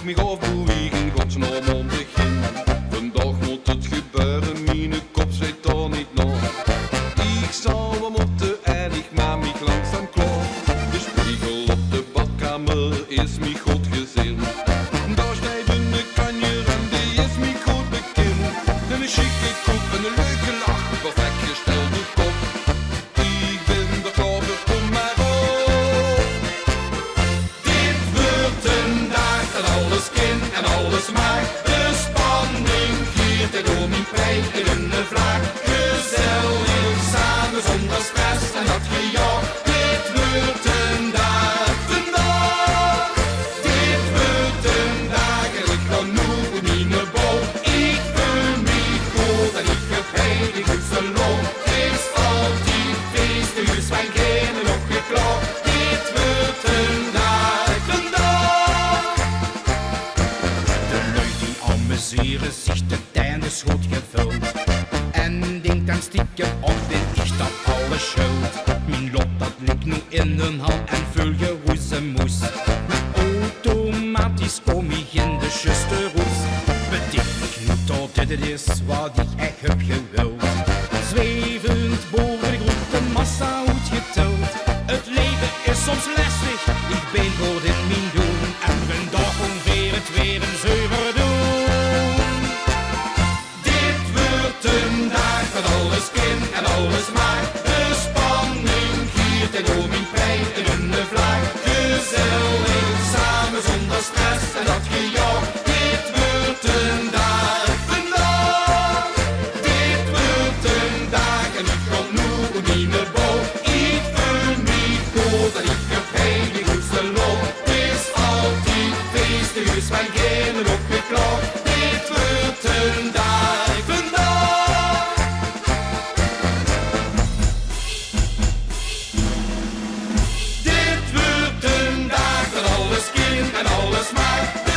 me af bewegen, godsnaam om begin. Vandaag moet het gebeuren, mijn kop zit daar niet naar. Ik zou wel moeten en ik maak me langzaam klaar. De spiegel op de badkamer is me goed gezien. Daar snijden de kanjer en die is me goed bekend. Een chique kop en een leuke lach, perfect gestelde kop. Ik ben de klaver, kom maar op. Dit wordt een dag dat alles kind en alles maakt. De spanning giert en door mijn pijn in een vraag. Gezellig samen zonder stress en dat gejaag. Dit wordt een dag vandaag. Dit wordt een dag en ik ga nu in mijn bol. Ik voel me goed en ik heb heilig goed verloren. Het is altijd feest, dus wij gaan nog geklaagd. Dit wordt een dag vandaag. De lui die amuseren zich de tijd is goed gevuld. En denkt dan stiekem op ben ik dat alles schuld. Mijn lot dat ligt nu in een hal en vul je roezemoes. Maar automatisch kom ik in de juiste roes. Bedenk ik nu tot dit is wat ik echt heb gewild. Zwevend boven de grote massa uitgeteld. Het leven is soms lastig, ik ben goed in mijn doen. En vandaag ongeveer het weer een zuiver doen. Dit wordt een dag dat alles kind en alles maakt. De spanning giert en door mijn pijn in een vlaag. Gezellig samen zonder stress en dat gejaag. Dit wordt een dag vandaag. Dit wordt een dag en ik ga nu in mijn bol. Ik voel me goed en ik heb heilig goedste loop. Het is altijd feest, dus wij gaan op geklaagd. Dit wordt een dag vandaag. Dit wordt een dag dat alles kind en alles maakt.